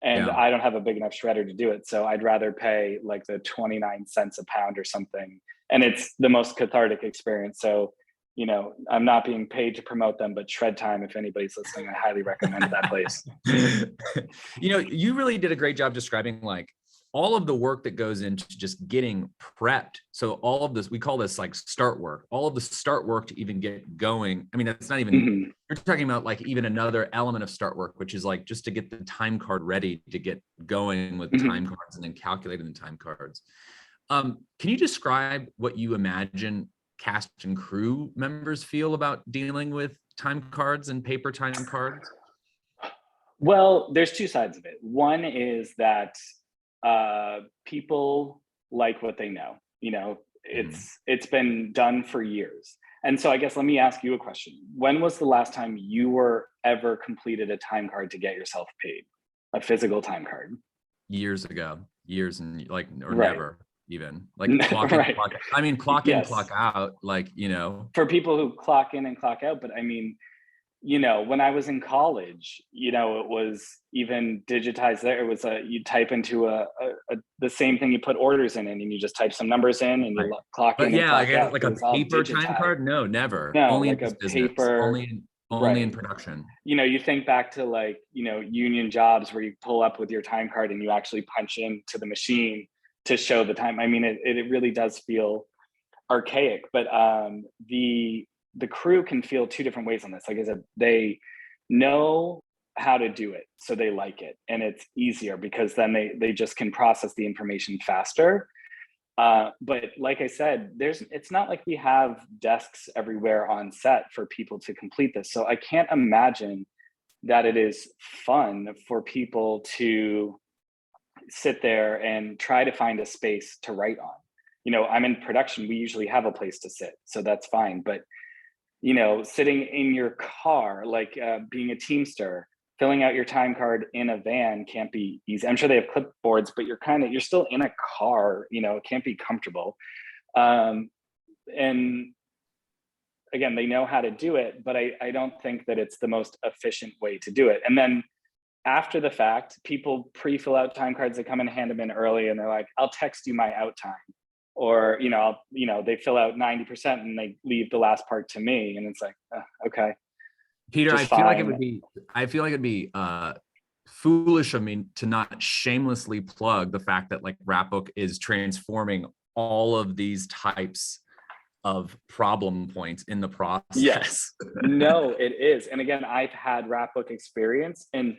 And Yeah. I don't have a big enough shredder to do it. So I'd rather pay like the 29 cents a pound or something. And it's the most cathartic experience. So I'm not being paid to promote them, but Shred Time, if anybody's listening, I highly recommend that place. You really did a great job describing like all of the work that goes into just getting prepped. So all of this, we call this like start work, all of the start work to even get going. I mean, that's not even, you're talking about like even another element of start work, which is like just to get the time card ready to get going with time cards and then calculating the time cards. Can you describe what you imagine cast and crew members feel about dealing with time cards and paper time cards? Well, there's two sides of it. One is that people like what they know. It's been done for years. And so I guess let me ask you a question. When was the last time you were ever completed a time card to get yourself paid? A physical time card? Years ago, years and like, or Right. never even like clock in, Right. clock out. I mean, clock in, Yes. clock out, like, For people who clock in and clock out, but I mean, when I was in college, it was even digitized there. It was you type into the same thing you put orders in, and you just type some numbers in and you clock in and clock out. Like a paper time card? No, never. No, Only like in this a business. paper, Only in production. You think back to like, union jobs where you pull up with your time card and you actually punch into the machine to show the time. I mean, it really does feel archaic, but the crew can feel two different ways on this. Like I said, they know how to do it, so they like it, and it's easier because then they just can process the information faster. But like I said, it's not like we have desks everywhere on set for people to complete this. So I can't imagine that it is fun for people to sit there and try to find a space to write on. I'm in production, we usually have a place to sit, so that's fine. But sitting in your car, like being a Teamster, filling out your time card in a van can't be easy. I'm sure they have clipboards, but you're still in a car, it can't be comfortable. And again, they know how to do it, but I don't think that it's the most efficient way to do it. And then after the fact, people pre-fill out time cards, they come and hand them in early and they're like, I'll text you my out time. Or, they fill out 90% and they leave the last part to me. And it's like, okay. Peter, I feel like it'd be foolish of me to not shamelessly plug the fact that like Wrapbook is transforming all of these types of problem points in the process. Yes, no, it is. And again, I've had Wrapbook experience, and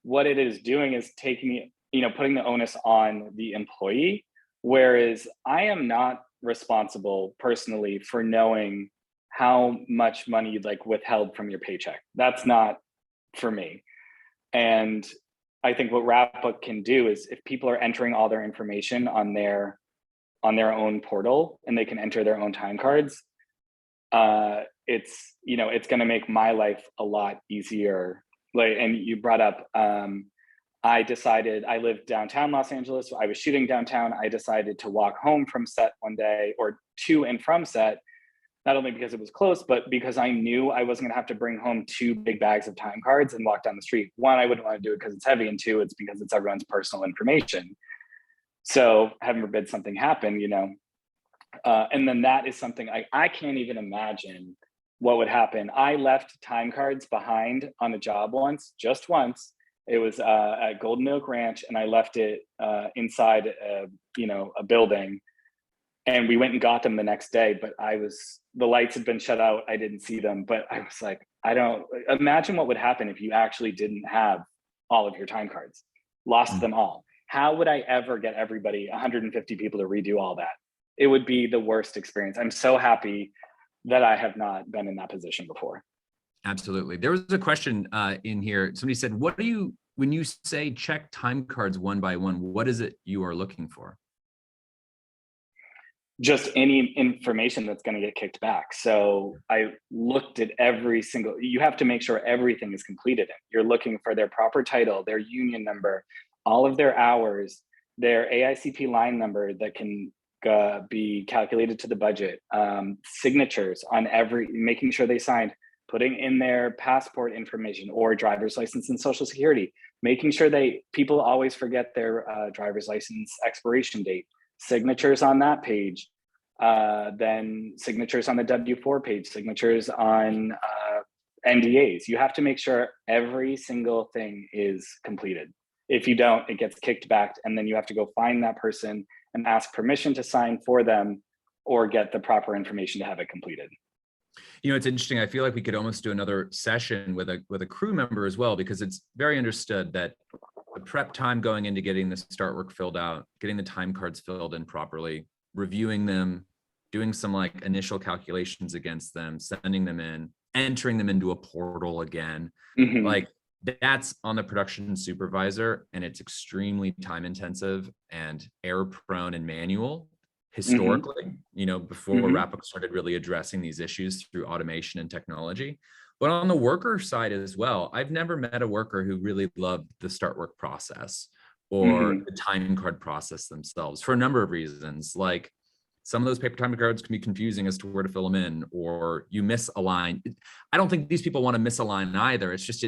what it is doing is taking, putting the onus on the employee, whereas I am not responsible personally for knowing how much money you'd like withheld from your paycheck. That's not for me. And I think what Wrapbook can do is if people are entering all their information on their own portal and they can enter their own time cards, it's going to make my life a lot easier. Like, and you brought up, I decided, I live downtown Los Angeles. So I was shooting downtown. I decided to walk home from set one day, or to and from set, not only because it was close, but because I knew I wasn't gonna have to bring home 2 big bags of time cards and walk down the street. One, I wouldn't want to do it because it's heavy, and 2, it's because it's everyone's personal information. So heaven forbid something happen, and then that is something I can't even imagine what would happen. I left time cards behind on a job just once. It was at Golden Oak Ranch, and I left it inside a building. And we went and got them the next day, but the lights had been shut out. I didn't see them, but I was like, I don't imagine what would happen if you actually didn't have all of your time cards, lost them all. How would I ever get everybody, 150 people, to redo all that? It would be the worst experience. I'm so happy that I have not been in that position before. Absolutely. There was a question in here. Somebody said, when you say check time cards one by one, what is it you are looking for? Just any information that's going to get kicked back. So I looked at you have to make sure everything is completed. You're looking for their proper title, their union number, all of their hours, their AICP line number that can be calculated to the budget, signatures on making sure they signed, putting in their passport information or driver's license and social security, making sure people always forget their driver's license expiration date, signatures on that page, then signatures on the W-4 page, signatures on NDAs. You have to make sure every single thing is completed. If you don't, it gets kicked back, and then you have to go find that person and ask permission to sign for them or get the proper information to have it completed. You know, it's interesting. I feel like we could almost do another session with a crew member as well, because it's very understood that the prep time going into getting the start work filled out, getting the time cards filled in properly, reviewing them, doing some like initial calculations against them, sending them in, entering them into a portal again. Mm-hmm. Like that's on the production supervisor, and it's extremely time intensive and error prone and manual historically, you know, before Wrapbook started really addressing these issues through automation and technology. But on the worker side as well, I've never met a worker who really loved the start work process or the time card process themselves for a number of reasons. Like some of those paper time cards can be confusing as to where to fill them in, or you misalign. I don't think these people want to misalign either. It's just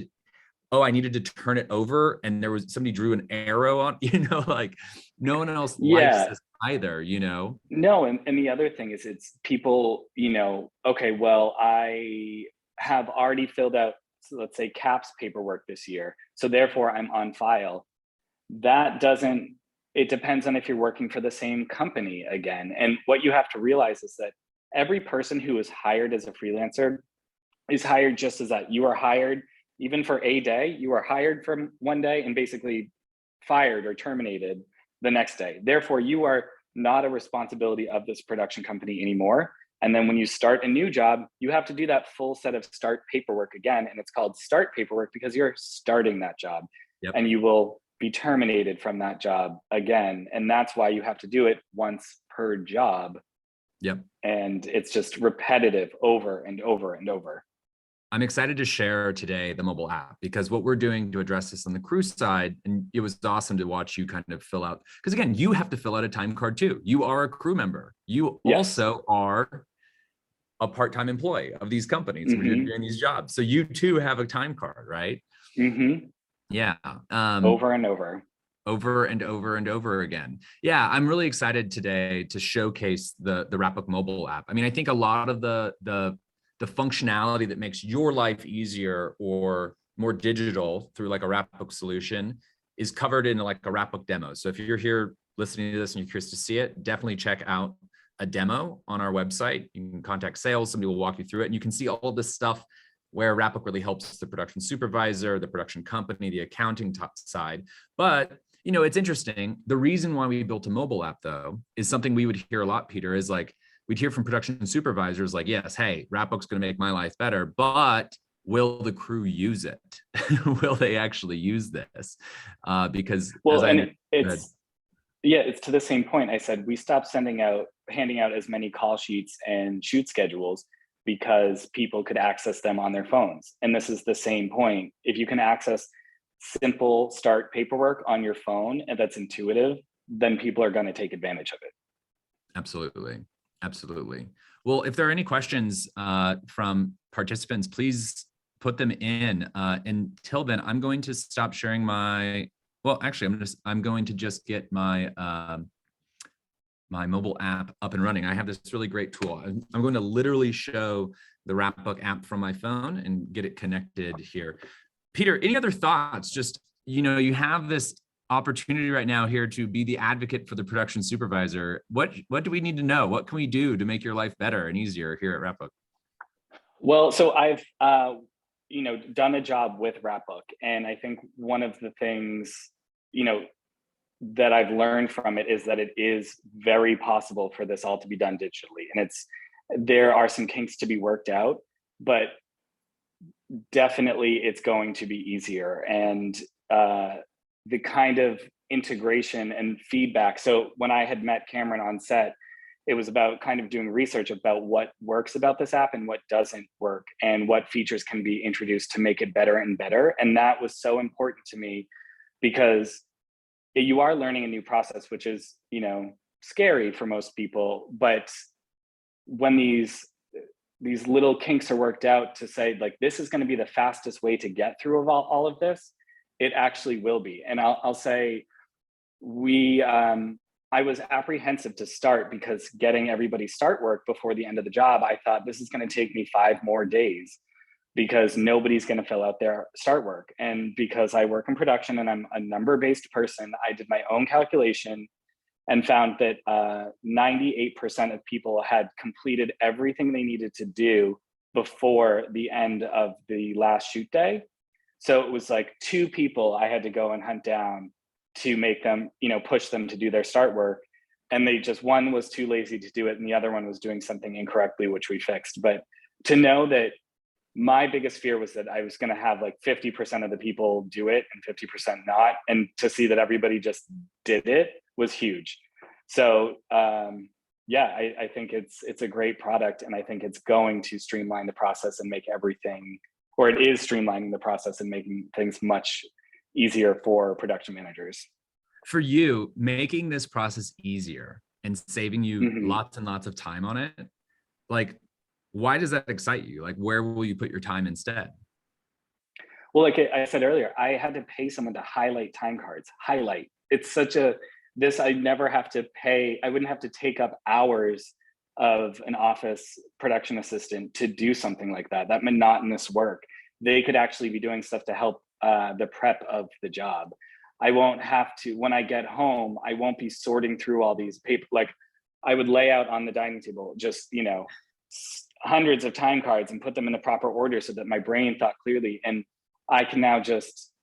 oh, I needed to turn it over and there was somebody drew an arrow on, you know, like no one else likes this either, you know? No, and the other thing is it's people, you know, okay, well, I have already filled out, so let's say CAPS paperwork this year, so therefore I'm on file. That doesn't, it depends on if you're working for the same company again. And what you have to realize is that every person who is hired as a freelancer is hired just as that. You are hired even for a day, you are hired for one day and basically fired or terminated the next day. Therefore, you are not a responsibility of this production company anymore. And then when you start a new job, you have to do that full set of start paperwork again. And it's called start paperwork because you're starting that job. And you will be terminated from that job again. And that's why you have to do it once per job. And it's just repetitive over and over and over. I'm excited to share today the mobile app, because what we're doing to address this on the crew side, and it was awesome to watch you kind of fill out, because again, you have to fill out a time card too. You are a crew member. You also are a part-time employee of these companies when you're doing these jobs. So you too have a time card, right? Yeah. Over and over. Over and over and over again. Yeah, I'm really excited today to showcase the Wrapbook mobile app. I mean, I think a lot of the functionality that makes your life easier or more digital through like a Wrapbook solution is covered in like a Wrapbook demo. So if you're here listening to this and you're curious to see it, definitely check out a demo on our website. You can contact sales, somebody will walk you through it, and you can see all this stuff where Wrapbook really helps the production supervisor, the production company, the accounting side. But you know, it's interesting. The reason why we built a mobile app though is something we would hear a lot, Peter, is like, we'd hear from production supervisors like, yes, hey, Wrapbook's going to make my life better, but will the crew use it? Will they actually use this? Because it's to the same point. I said, we stopped handing out as many call sheets and shoot schedules because people could access them on their phones. And this is the same point. If you can access simple start paperwork on your phone and that's intuitive, then people are going to take advantage of it. Absolutely. Absolutely. Well, if there are any questions from participants, please put them in. Until then, I'm going to stop sharing my, well, actually, I'm going to just get my my mobile app up and running. I have this really great tool. I'm going to literally show the Wrapbook app from my phone and get it connected here. Peter, any other thoughts? Just, you know, you have this opportunity right now here to be the advocate for the production supervisor. What do we need to know? What can we do to make your life better and easier here at Wrapbook? Well, so I've you know, done a job with Wrapbook, and I think one of the things, you know, that I've learned from it is that it is very possible for this all to be done digitally, and there are some kinks to be worked out, but definitely it's going to be easier. And the kind of integration and feedback. So when I had met Cameron on set, it was about kind of doing research about what works about this app and what doesn't work and what features can be introduced to make it better and better. And that was so important to me because you are learning a new process, which is, you know, scary for most people. But when these little kinks are worked out to say, like, this is going to be the fastest way to get through all of this, it actually will be. And I'll say, I I was apprehensive to start because getting everybody start work before the end of the job, I thought this is going to take me 5 more days because nobody's going to fill out their start work. And because I work in production and I'm a number-based person, I did my own calculation and found that 98% of people had completed everything they needed to do before the end of the last shoot day. So it was like 2 people I had to go and hunt down to make them, push them to do their start work. And one was too lazy to do it, and the other one was doing something incorrectly, which we fixed. But to know that my biggest fear was that I was going to have like 50% of the people do it and 50% not. And to see that everybody just did it was huge. So I think it's a great product, and I think it's going to streamline the process and make everything, or it is streamlining the process and making things much easier for production managers. For you, making this process easier and saving you lots and lots of time on it, like, why does that excite you? Like, where will you put your time instead? Well, like I said earlier, I had to pay someone to highlight time cards. Highlight. It's I never have to pay. I wouldn't have to take up hours of an office production assistant to do something like that. That monotonous work. They could actually be doing stuff to help the prep of the job. I won't have to, when I get home, I won't be sorting through all these paper. Like, I would lay out on the dining table, just, hundreds of time cards and put them in the proper order so that my brain thought clearly. And I can now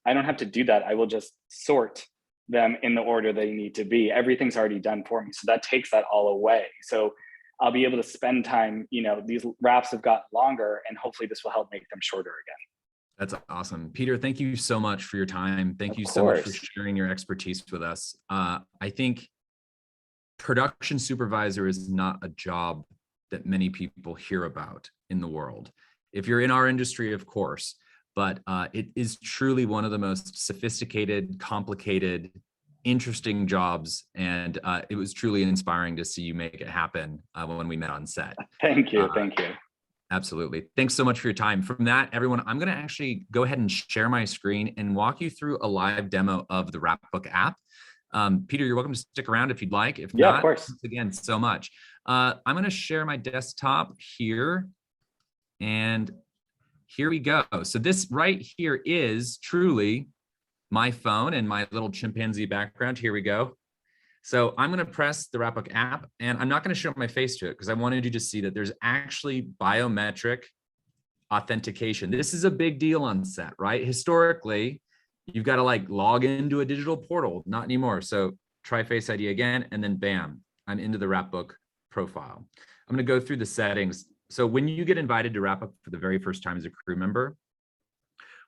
I don't have to do that. I will just sort them in the order they need to be. Everything's already done for me. So that takes that all away. So I'll be able to spend time, these wraps have gotten longer, and hopefully this will help make them shorter again. That's awesome. Peter, thank you so much for your time. Thank you so much for sharing your expertise with us. I think production supervisor is not a job that many people hear about in the world. If you're in our industry, of course, but it is truly one of the most sophisticated, complicated, interesting jobs. And it was truly inspiring to see you make it happen when we met on set. Thank you. Thank you. Absolutely. Thanks so much for your time. From that, everyone, I'm going to actually go ahead and share my screen and walk you through a live demo of the Wrapbook app. Peter, you're welcome to stick around if you'd like. If not, of course. Thanks again so much. I'm going to share my desktop here, and here we go. So this right here is truly my phone and my little chimpanzee background. Here we go. So I'm going to press the Wrapbook app, and I'm not going to show my face to it because I wanted you to see that there's actually biometric authentication. This is a big deal on set, right? Historically, you've got to like log into a digital portal. Not anymore. So try Face ID again, and then bam, I'm into the Wrapbook profile. I'm going to go through the settings. So when you get invited to Wrapbook for the very first time as a crew member,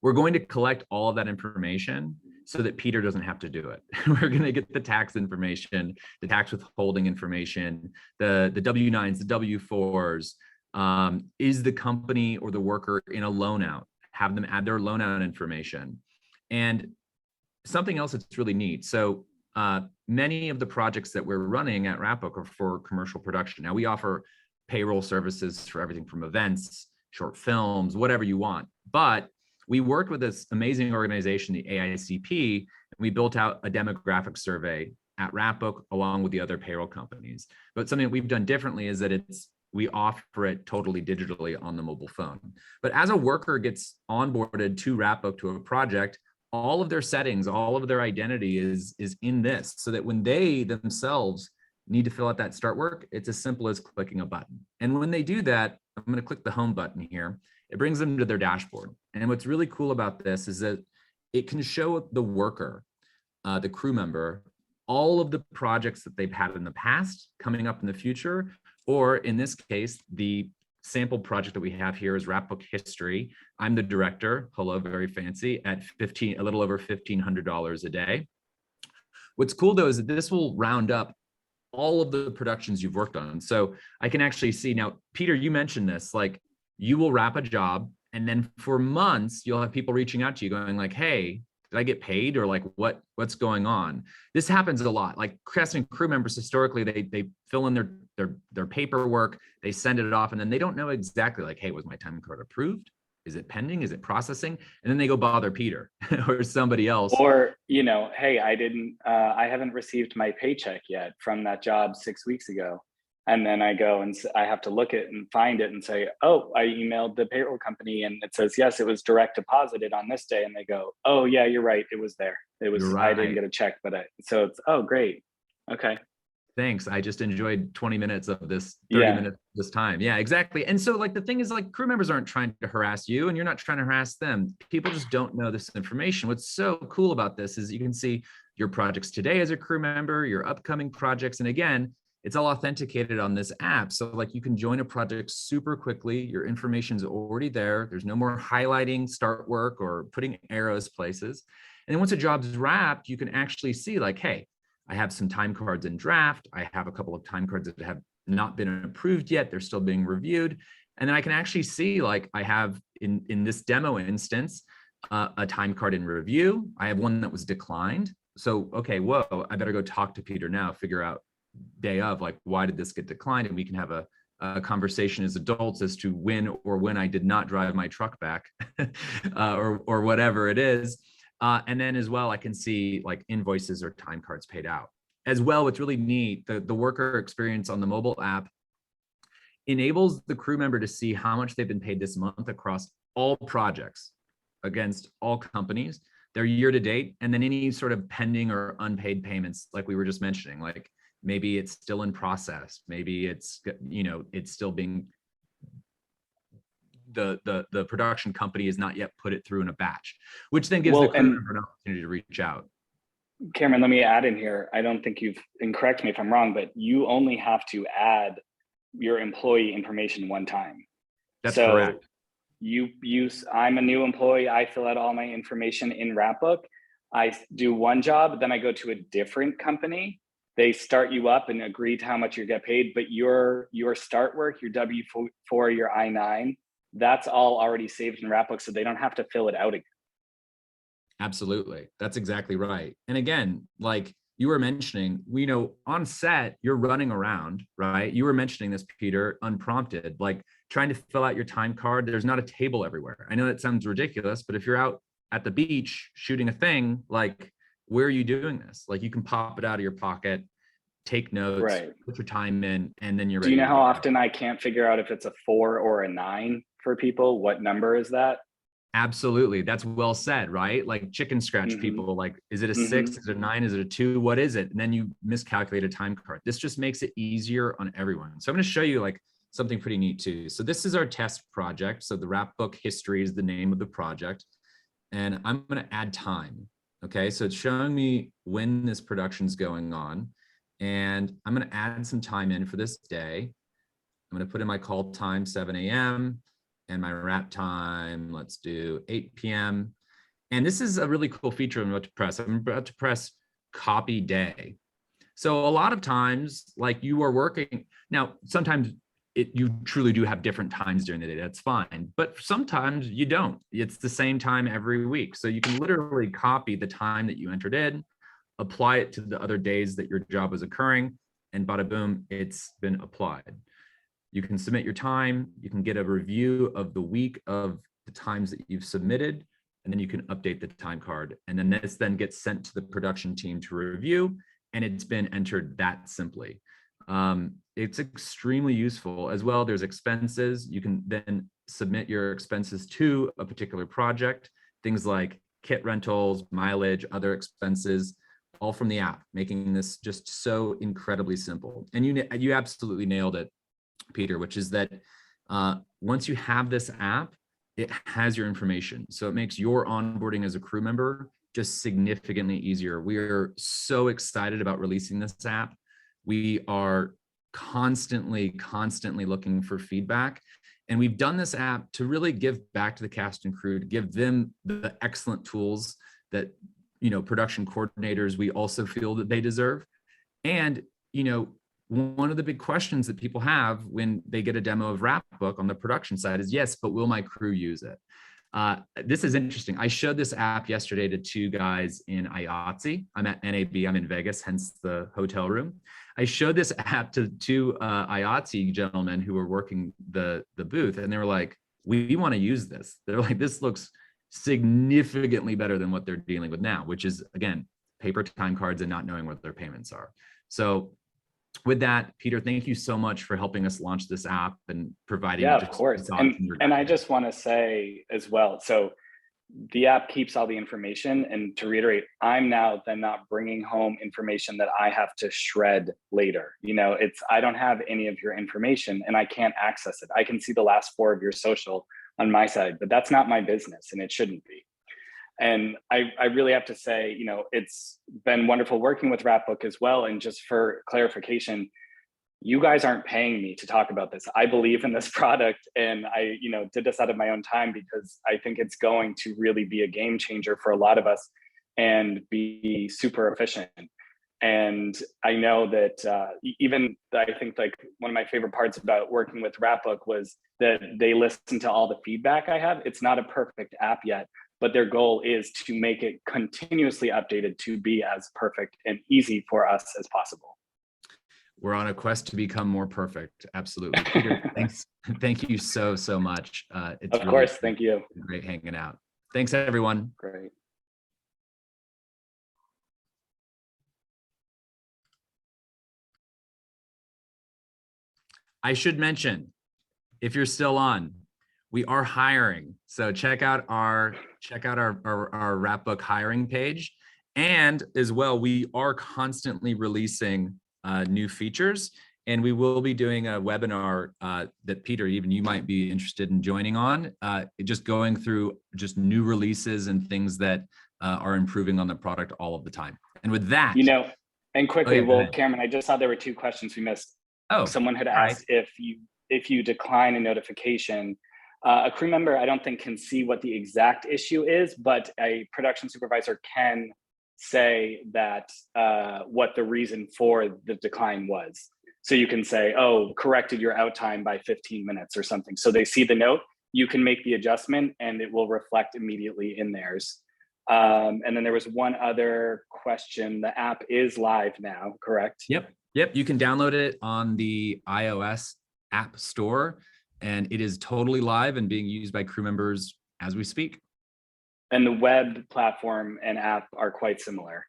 we're going to collect all of that information so that Peter doesn't have to do it. We're going to get the tax information, the tax withholding information, the W-9s, the W-4s. Is the company or the worker in a loan out? Have them add their loan out information. And something else that's really neat. So many of the projects that we're running at Wrapbook are for commercial production. Now we offer payroll services for everything from events, short films, whatever you want. But we worked with this amazing organization, the AICP, and we built out a demographic survey at Wrapbook along with the other payroll companies. But something that we've done differently is that we offer it totally digitally on the mobile phone. But as a worker gets onboarded to Wrapbook to a project, all of their settings, all of their identity is in this, so that when they themselves need to fill out that start work, it's as simple as clicking a button. And when they do that, I'm going to click the home button here. It brings them to their dashboard. And what's really cool about this is that it can show the worker, the crew member, all of the projects that they've had in the past, coming up in the future, or in this case, the sample project that we have here is Wrapbook History. I'm the director, hello, very fancy, at a little over $1,500 a day. What's cool though is that this will round up all of the productions you've worked on. So I can actually see now, Peter, you mentioned this, like you will wrap a job and then for months, you'll have people reaching out to you going like, hey, did I get paid? Or like, what's going on? This happens a lot. Like casting crew members, historically, they fill in their paperwork, they send it off, and then they don't know exactly like, hey, was my time card approved? Is it pending? Is it processing? And then they go bother Peter or somebody else. Or, hey, I haven't received my paycheck yet from that job 6 weeks ago. And then I go and I have to look it and find it and say, oh, I emailed the payroll company and it says, yes, it was direct deposited on this day. And they go, oh yeah, you're right. It was there. You're I right. didn't get a check, so it's, oh, great. Okay. Thanks. I just enjoyed 20 minutes of this, 30 minutes this time. Yeah, exactly. And so like the thing is like crew members aren't trying to harass you and you're not trying to harass them. People just don't know this information. What's so cool about this is you can see your projects today as a crew member, your upcoming projects. And again, it's all authenticated on this app. So like you can join a project super quickly. Your information's already there. There's no more highlighting start work or putting arrows places. And then once a job's wrapped, you can actually see like, hey, I have some time cards in draft. I have a couple of time cards that have not been approved yet. They're still being reviewed. And then I can actually see like I have in this demo instance, a time card in review. I have one that was declined. So, okay, whoa, I better go talk to Peter now, figure out day of like, why did this get declined? And we can have a conversation as adults as to when I did not drive my truck back or whatever it is. And then as well, I can see like invoices or time cards paid out. As well, what's really neat, the worker experience on the mobile app enables the crew member to see how much they've been paid this month across all projects against all companies, their year to date, and then any sort of pending or unpaid payments, like we were just mentioning, like maybe it's still in process, maybe it's, it's still being, the production company has not yet put it through in a batch, which then gives the crew member an opportunity to reach out. Cameron, let me add in here. I don't think and correct me if I'm wrong, but you only have to add your employee information one time. That's correct. I'm a new employee. I fill out all my information in Wrapbook. I do one job, then I go to a different company. They start you up and agree to how much you get paid, but your start work, your W-4, your I-9, that's all already saved in Wrapbook, so they don't have to fill it out again. Absolutely. That's exactly right. And again, like you were mentioning, we know on set, you're running around, right? You were mentioning this, Peter, unprompted, like trying to fill out your time card. There's not a table everywhere. I know that sounds ridiculous, but if you're out at the beach shooting a thing, like, where are you doing this? Like you can pop it out of your pocket, take notes, right, put your time in, and then you're ready. Do you know how often I can't figure out if it's a 4 or a 9 for people? What number is that? Absolutely. That's well said, right? Like chicken scratch people, like, is it a 6? Is it a 9? Is it a 2? What is it? And then you miscalculate a time card. This just makes it easier on everyone. So I'm going to show you like something pretty neat too. So this is our test project. So the Wrapbook history is the name of the project. And I'm going to add time. Okay. So it's showing me when this production's going on. And I'm going to add some time in for this day. I'm going to put in my call time, 7 a.m. and my wrap time, let's do 8 p.m. And this is a really cool feature I'm about to press. I'm about to press copy day. So a lot of times, like you are working, now sometimes you truly do have different times during the day, that's fine. But sometimes you don't. It's the same time every week. So you can literally copy the time that you entered in, apply it to the other days that your job is occurring, and bada boom, it's been applied. You can submit your time, you can get a review of the week of the times that you've submitted, and then you can update the time card. And then this then gets sent to the production team to review, and it's been entered that simply. It's extremely useful. As well, there's expenses. You can then submit your expenses to a particular project, things like kit rentals, mileage, other expenses, all from the app, making this just so incredibly simple. And you absolutely nailed it, Peter, which is that once you have this app, it has your information. So it makes your onboarding as a crew member just significantly easier. We are so excited about releasing this app. We are constantly looking for feedback. And we've done this app to really give back to the cast and crew, to give them the excellent tools that, production coordinators, we also feel that they deserve. And, one of the big questions that people have when they get a demo of Wrapbook on the production side is, yes, but will my crew use it? This is interesting. I showed this app yesterday to 2 guys in IATSE. I'm at NAB, I'm in Vegas, hence the hotel room. I showed this app to 2 IATSE gentlemen who were working the booth, and they were like, we want to use this. They're like, this looks significantly better than what they're dealing with now, which is, again, paper time cards and not knowing what their payments are. So with that, Peter, thank you so much for helping us launch this app and providing. Yeah, of course. And I just want to say as well, so the app keeps all the information. And to reiterate, I'm now then not bringing home information that I have to shred later. I don't have any of your information and I can't access it. I can see the last 4 of your social on my side, but that's not my business and it shouldn't be. And I really have to say, it's been wonderful working with Wrapbook as well. And just for clarification, you guys aren't paying me to talk about this. I believe in this product and I, did this out of my own time because I think it's going to really be a game changer for a lot of us and be super efficient. And I know that even I think like one of my favorite parts about working with Wrapbook was that they listen to all the feedback I have. It's not a perfect app yet, but their goal is to make it continuously updated to be as perfect and easy for us as possible. We're on a quest to become more perfect. Absolutely. Peter, thanks. Thank you so much. It's of course. Thank you. Great hanging out. Thanks, everyone. Great. I should mention, if you're still on, we are hiring. So check out our Wrapbook hiring page. And as well, we are constantly releasing new features, and we will be doing a webinar that Peter, even you might be interested in joining on, just going through just new releases and things that are improving on the product all of the time. And with that, and quickly, Cameron, I just saw there were 2 questions we missed. Someone had asked if you decline a notification, a crew member, I don't think can see what the exact issue is, but a production supervisor can say that what the reason for the decline was. So you can say, oh, corrected your out time by 15 minutes or something. So they see the note, you can make the adjustment and it will reflect immediately in theirs. And then there was one other question. The app is live now, correct? Yep. You can download it on the iOS App Store, and it is totally live and being used by crew members as we speak. And the web platform and app are quite similar.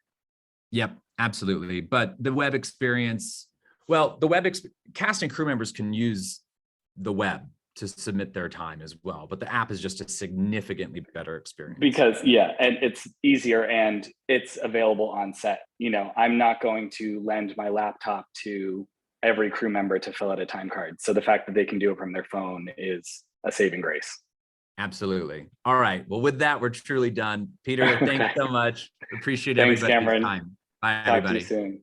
Yep, absolutely. But the web experience, cast and crew members can use the web to submit their time as well. But the app is just a significantly better experience. Because, and it's easier and it's available on set. I'm not going to lend my laptop to every crew member to fill out a time card. So the fact that they can do it from their phone is a saving grace. Absolutely. All right. Well, with that, we're truly done. Peter, thanks so much. Appreciate Thanks, everybody's Cameron. time. Bye, Talk everybody. to you soon.